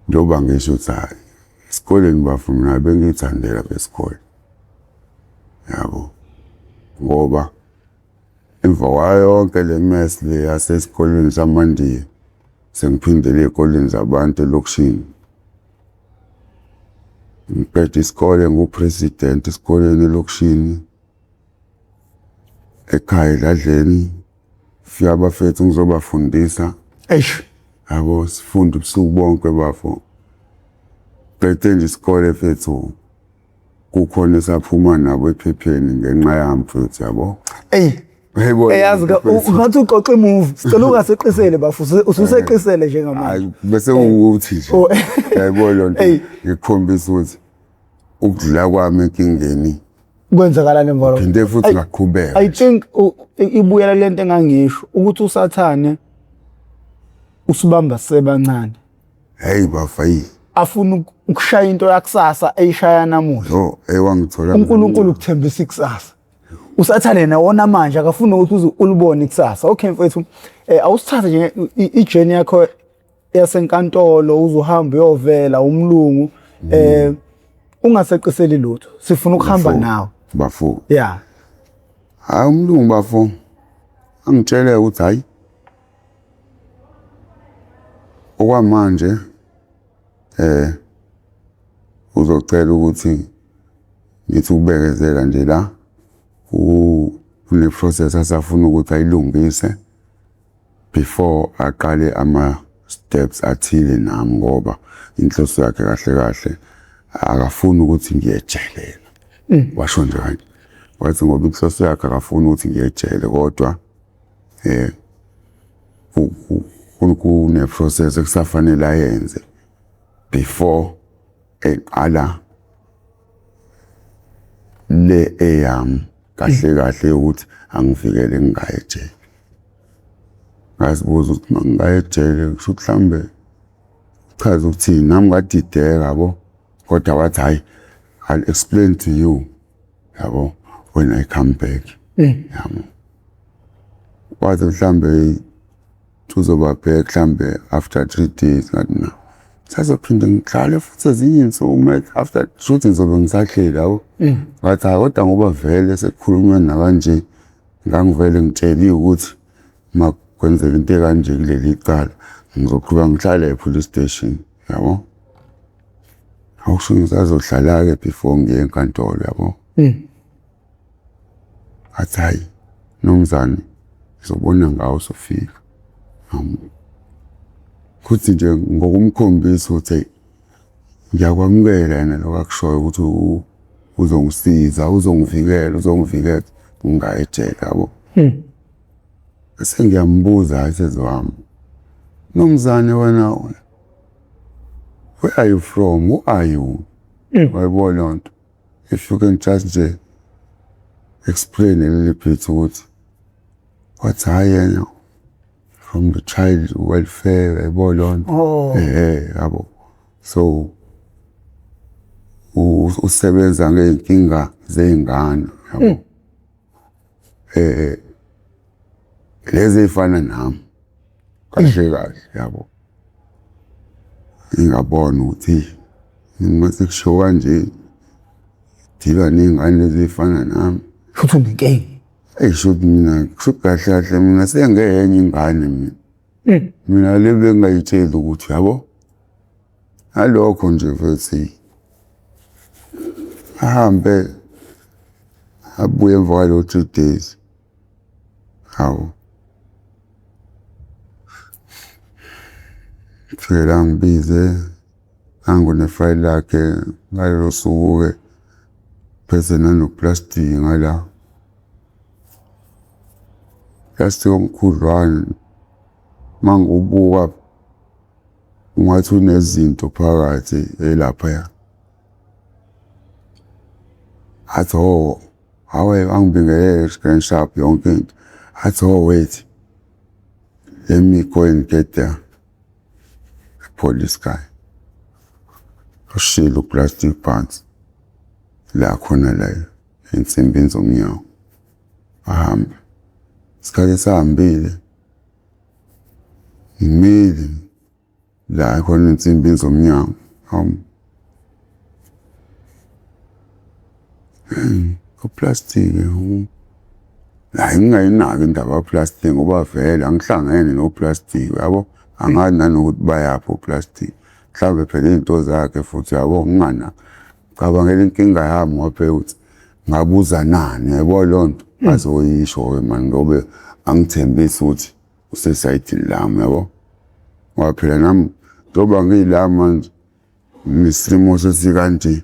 Njoba ngisho ukuthi hayi esikoleni bafu mina bengithandela besikole. Yabo. Ngoba emva kwayo yonke le mess le yasesikoleni samandiya sengiphindele ezikoleni zabantu elokishini. Ngiqeda isikole ngupresident esikoleni elokishini. Ekhaya ladleni fika abafethu ngizobafundisa. Eish. Yabo sifunda ubusuku bonke bafu. Qede nje isikole fethu kukhona esaphuma nabo ephepheni ngenxa yami futhi yabo. Yazi ngathi uxoxa imove sicela ungaseqisele bafu ususeqisele njengamanje. Hayi bese ukuthi nje yayibona lonto ngikhombisa ukuthi ukudlula kwami enkingeni kwenzakala nemvalo. Phinde futhi ngaqhubeka. I think ibuyela lento engangisho ukuthi usathane usibamba sebancane. Hey bafayi. Afuna ukushaya into yakusasa eyishaya namuhla. Wangithola uNkulunkulu ukuthembisa ikusasa. Usathane nawona manje akafuna ukuthi ulibone ikusasa. Okay mfethu awusithathe nje ijourney yakho yasenkantolo uzohamba uyovela umlungu ungaseqiseli lutho. Sifuna ukuhamba nawe. Bafu. Yeah. Hayi umlungu bafu. Angitshele ukuthi hayi okwamanje uzocela ukuthi ngithi ubekezela nje la kune process asafuna ukuthi ayilungise before aqale ama steps athile nami ngoba inhloso yakhe kahle kahle akafuni ukuthi ngiyejelela. Washo nje hayi. Wathi ngoba inhloso yakhe akafuni ukuthi ngiyejele kodwa kune process ekusafanele ayenze before eqala le eyami kahle kahle ukuthi angivikele ngingayejele. Ngasibuza ukuthi ngingayejele kusho mhlambe chaza ukuthi nami ngadideka yabo kodwa wathi hayi I'll explain to you yabo when I come back. Yabo. Wathi mhlambe tuzoba back mhlambe after 3 days ngathi na sazophinda ngihlale futhi ezinye insuku after shooting ngizobe ngisahleli yabo. Wathi kodwa ngoba vele sekukhulunywa na kanje ngangivele ngitsheliwe ukuthi makwenzeka into ekanje kuleli cala ngizoqhubeka ngihlale e-police station yabo. Awusho ngisazohlala-ke before ngiye enkantolo yabo. Athi hayi nomzane ngizobona ngawo sofika. Kuthi nje ngokumkhombisa ukuthi ngiyakwamukela yena lokho akushoyo ukuthi uzongisiza, uzongivikela ungayi ejele yabo. Bese ngiyambuza isezwami, nomzane wena, where are you from? Who are you? Wayibona lonto. If you can just nje explain a little bit ukuthi what's higher from the child welfare, wayibona lonto. Yabo. So usebenza ngey'nkinga zey'ngane yabo. Lezi ey'fana nami kahle kahle yabo. Ngingabona ukuthi mase kusho kanje dila ney'ngane lezi ey'fana nami. Futhi unenkinga. Shothi mina kusho kahle kahle mina sengenye ingane mina. Mina le bengayitsheli ukuthi yabo. Alokho nje futhi ahambe abuye emva kwalo 3 days. Hawu. Fika ngibize angone-file lakhe ngalelo suku-ke phethe nanoplastic ngala. Plastic omkhudlwana mangiwubuka ungathi unezinto phakathi elaphaya. Athi hawe angibingelele screenshot yonke into. Athi wait, let me go and get the police guy. Ushilo plastic pants la khona la insimbini zomnyango. Ahambe isikhathi sahambile ngimile la khona insimbini zomnyango. Plastic la ngingayinaki indaba plastic ngoba vele angihlangene no plastic yabo. Angazi nanokuthi bayapho plastic. Mhlawumbe phela into zakhe futhi yabo ngingana cabangela inkinga yami ngoba uthi ngabuza nani yabo lonto azoyisho manje ngobe angithembisa ukuthi usesayithini lami yabo. Ngoba phela nami njoba ngiyila manje ngisimo sesikanje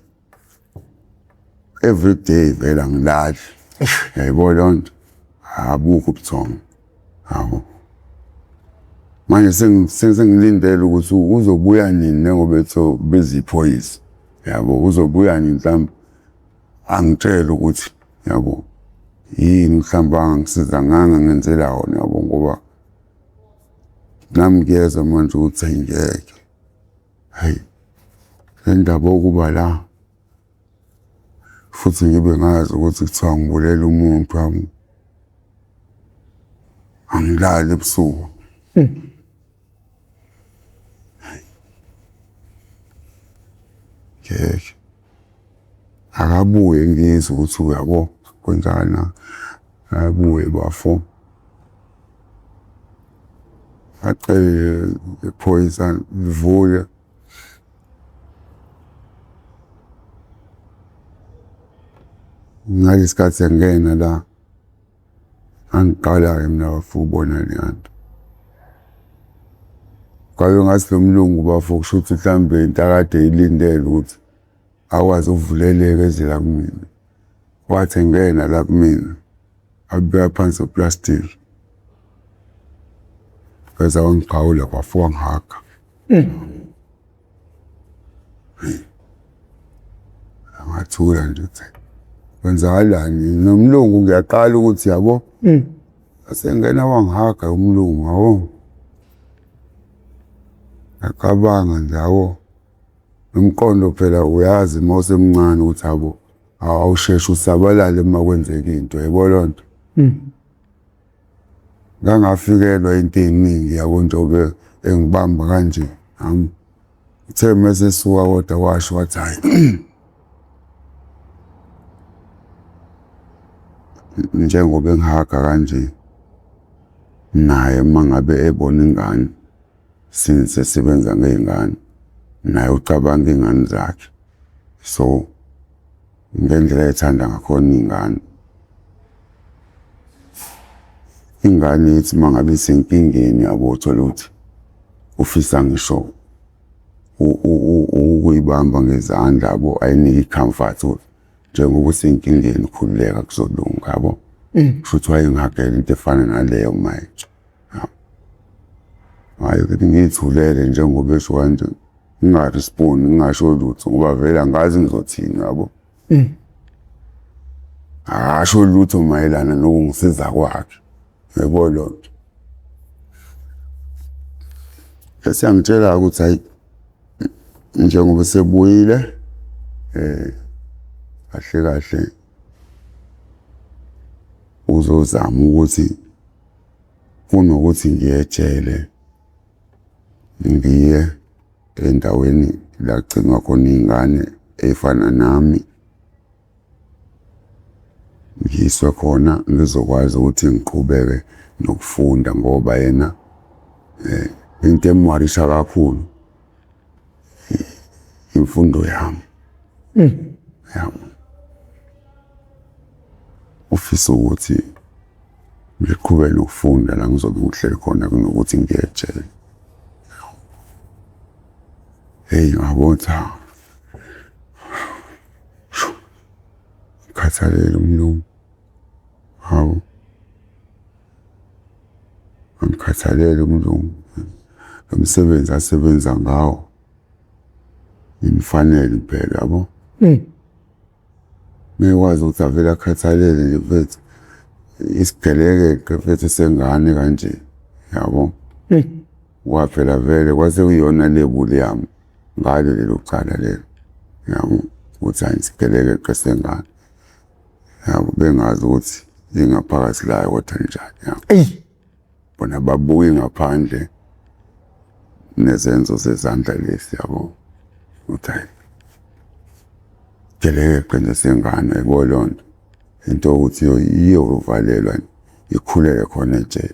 every day vela ngilala yabo lonto abukho ubuthongo. Hawo manje sengilindele ukuthi uzobuya nini ngoba etho beziphoyisa yabo. Uzobuya nini mhlawumbe angitshela ukuthi yabo yini mhlawumbe angisiza ngangenzela wona yabo ngoba nami ngiyeza manje ukuthi ngeke hayi le ndaba okuba la futhi ngibe ngazi ukuthi kuthiwa ngibulela umuntu wami angilali ebusuku. Ngeke akabuye ngizwe ukuthi uyabo kwenzana abuye bafo acele iphoyisa livule ngalesikhathi ngena la angiqala-ke mina bafo ubona le nto. Kwabe ngathi lo mlungu bafo kusho ukuthi mhlawumbe into akade ilindele ukuthi akwazi ukuvuleleka eze la kumina. Wathi ngena la kumina abeka phansi plastic. Bese wangiqhawula bafo wangihaga. Angathula nje ukuthi kwenzakalani nomlungu ngiyaqala ukuthi yabo. Asengena wangihaga umlungu yabo. Akabanga ndawo nomqondo phela uyazi mawusemncane ukuthi abo awusheshe usabalale uma kwenzeka into yebo lonto. Ngangafikelwa into eziningi yabo njobe engibamba kanje. Uthe mase suka kodwa washo wathi hayi njengoba engihaga kanje naye mangabe ebona ingane sisebenza ngezingane naye ucabanga ingane zakhe so ngendlela ethanda ngakhona ingane ithi mangabe isenkingeni yabo uthola ukuthi ufisa ngisho ukuyibamba ngezandla yabo ayinike comfort njengoba usenkingeni ukhululeka kuzolunga yabo futhi wayengihagela into efana naleyo manje hayi ukuthi ngiyithulele njengoba esho kanje ngingarespond ngingasho lutho ngoba vele angazi ngizothini yabo asho lutho mayelana nokungisiza kwakhe yebo lo nto bese angitshela ukuthi hayi njengoba sebuyile kahle uzozama ukuthi kunokuthi ngiyejele ngiye endaweni la gcinwa khona ingane efana nami ngiswe khona ngizokwazi ukuthi ngiqhubeke nokufunda ngoba yena into emwarisha kakhulu imfundo yami ufisa ukuthi ngiqhubeke nokufunda la ngizobe ngihleli khona kunokuthi ngiyejele ngabona ngikhathalele umlungu hawu ngikhathalele umlungu lo msebenzi asebenza ngawo imfanele impela yabo ngekwazi ukuthi avele akhathalele nje mfethu isigeleke mfethu sengane kanje yabo waphela vele kwase uyona lebuli yami ngale lelo cala lelo yabo ukuthi ayisigeleke sengane yabo bengazi ukuthi ingaphakathi la kodwa njani yabo bona babuye ngaphandle nezenzo zezandla lesi yabo uthi geleke nje sengane yabo lonto into ukuthi iyo uvalelwa ikhulele khona nje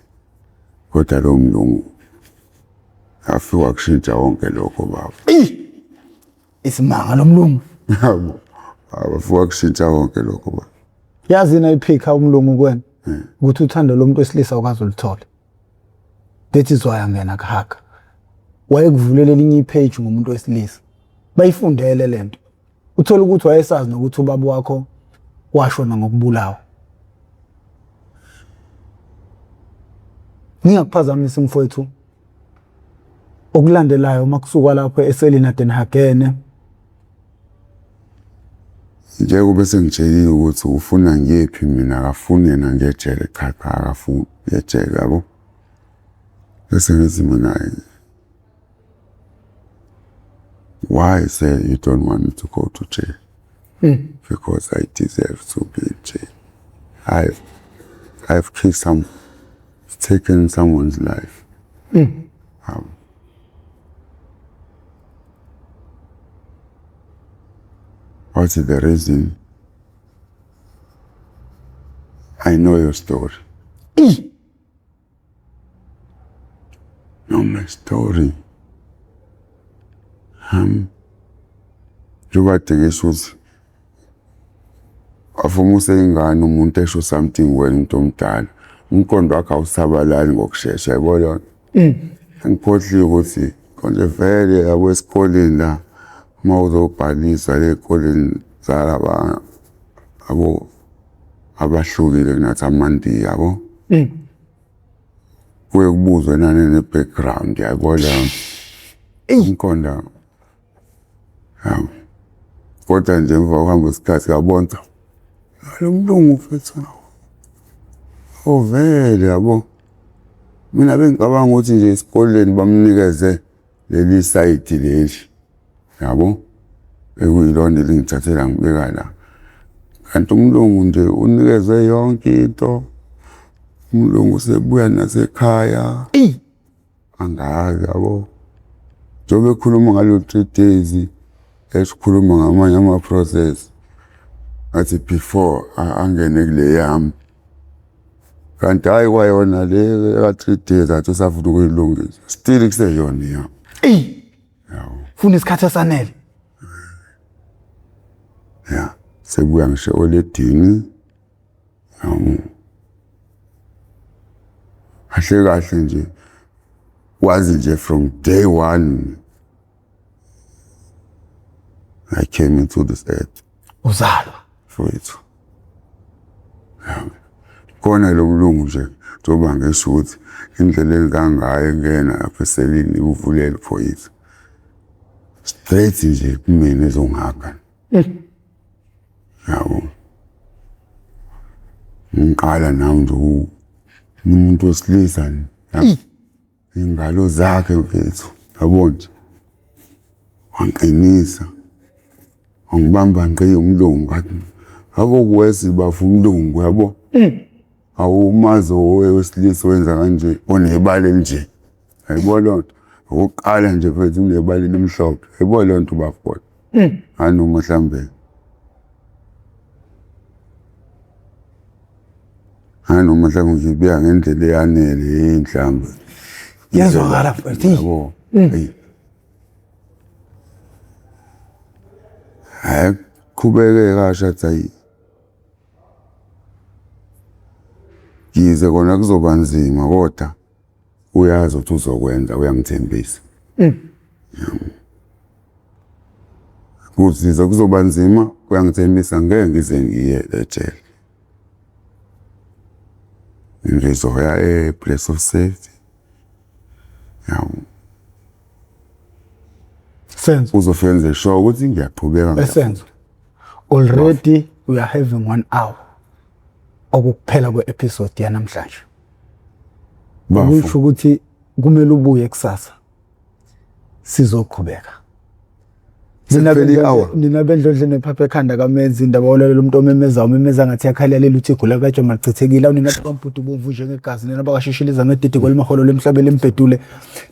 kodwa lo mlungu afika kushintsha wonke lokho baba isimanga lomlungu yabo abafika kushintsha wonke lokho baba yazi na iphika umlungu kwena ukuthi uthando lomuntu wesilisa ukwazi ulithola that is why angena khaka wayekuvulela elinye ipage ngomuntu wesilisa bayifundele lento uthola ukuthi wayesazi nokuthi ubaba wakho washona ngokubulawa ngingakuphazamisa mfowethu okulandelayo makusuka lapho eSelina Den Hagen njengoba sengitshelile ukuthi ufuna ngiyephi mina akafuni yena ngejele cha akafuni ngejele yabo bese ngizima naye why say you don't want me to go to jail because I deserve to be in jail. I've killed taken someone's life. What is the reason? I know your story. Know my story. Njengoba ngisho ukuthi afumuse ingane umuntu esho something wena umuntu omdala umqondo wakhe awusabalali ngokusheshsha yabona ngikhohliwe ukuthi konje vele yabo esikoleni la uma uzobhalisa le koleni zalaba abo abahlukile kunathi amandi yabo kuye kubuzwe nane ne-background yabona umqondo kodwa nje emva kokuhamba isikhathi ngabona lo mlungu mfethu vele yabo mina bengicabanga ukuthi nje esikoleni bamnikeze leli site leli yabo ekuyilona elingithathela ngibeka la kanti umlungu nje unikezwe yonke into umlungu sebuya nasekhaya angazi yabo njengoba ekhuluma ngalo 3 days esikhuluma ngamanye ama-process athi before angene kule yami kanti hayi kwayona le ka 3 days athi usafuna ukuyilungisa still kuseyona ya yawo funa isikhathi esanele ya sebuya ngisho oledini kahle kahle nje wazi nje from day one I came into this earth uzalwa mfowethu khona lo mlungu nje njengoba ngisho ukuthi indlela engangayo ngena lapha eselini uvulele mfowethu straight nje kumina ezongaka yawo ngiqala nami nje umuntu osilisa ingalo zakhe mfethu yabo nje wanqinisa angibamba ngqe umlungu ngathi yabo kuwesi bafu umlungu yabo awumazo wesilisa wenza kanje onebala nje ayibona lonto ukuqala nje mfethu unebala elimhlophe ayibona lonto bafona anoma mhlambe noma mhlambe ngibuya ngendlela eyanele inhlambe yazwakala mfethu yabo hayi qhubeke kasha tsayi yize kona kuzoba nzima kodwa uyazi ukuthi uzokwenza uyangithembisa kuthi kuzoba nzima uyangithembisa ngeke ngize ngiye ejele ngizoya place of safety yawo senzo uzofika nje sure ukuthi ngiyaqhubeka esenzo already we are having 1 hour okuphela kwe-episode yanamhlanje kusho ukuthi kumele ubuye kusasa sizoqhubeka nina bendlondle nephapha ekhanda kamenzi indaba olalela umuntu omemeza ngathi yakhalyalela uthi igula kaJomo lichithekile nina bambhudu bovu njengegazi nina bakashishiliza ngedidiko lemaholo lemhlabeni lempedule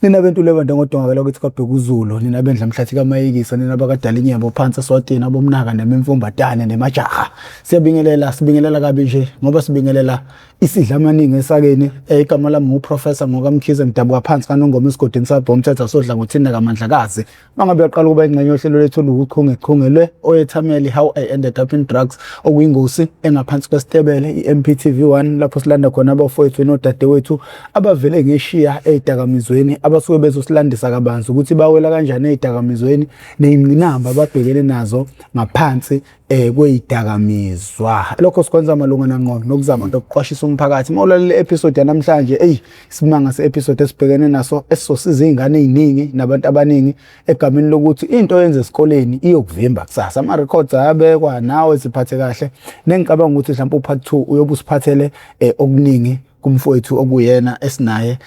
nina bentule bande ngodongakala ukuthi kabheka uZulu nina bendla mhlathi kaMayikisa nina bakadala inyembo phansi eSwatini abomnaka nemimfumbatane nemajaha sibingelela kabi nje ngoba sibingelela isidla amaningi esakeni igama lami uProfessor ngokaMkhize Mdabuka phansi kanongoma esigodini sabho umthetho sodla ngothina kaMandlakazi mangabe yaqala ukuba ingxenye yohlelo lethu lokuchungechungelwe oyethameli how I ended up in drugs okuyingosi engaphansi kwesitebele iMPTV1 lapho silanda khona abafowethu nodadewethu abavele ngeshiya ezidakamizweni abasuke bezosilandisa kabanzi ukuthi bawela kanjani ezidakamizweni nezingqinamba ababhekene nazo ngaphansi kwezidakamizwa lokho sikwenza malungana ngqo nokuzama ukuqwashisa umphakathi mawulalela episode yanamhlanje isimanga seepisode esibhekene naso esizosiza izingane eziningi nabantu abaningi egameni lokuthi into yenze esikoleni iyokuvimba kusasa ama records ayabekwa nawe siphathe kahle nengicabanga ukuthi mhlawumbe upart 2 uyobe usiphathele okuningi kumfowethu okuyena esinaye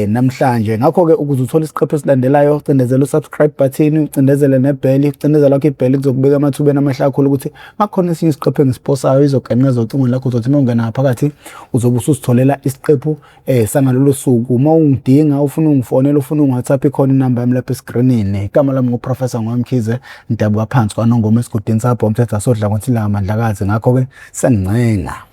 namhlanje ngakho ke ukuze uthole isiqephu esilandelayo cindezela usubscribe button ucindezele nebell ucindezela lokho ibell kuzokubeka amathubeni amahle kakhulu ukuthi makhona esinye isiqephu engisposayo izoqenqeza ucingo lakho uzothi mawungena phakathi uzobe usitholela isiqephu sangalolo suku uma ungidinga ufuna ungifonela ufuna ungi-WhatsApp ikhona inamba yami lapha escreenini igama lami nguProfessor ngoMkhize Mdabuka phansi kanongoma esigodini sabho umthetho sodla ngothina kaMandlakazi ngakho ke sengcenga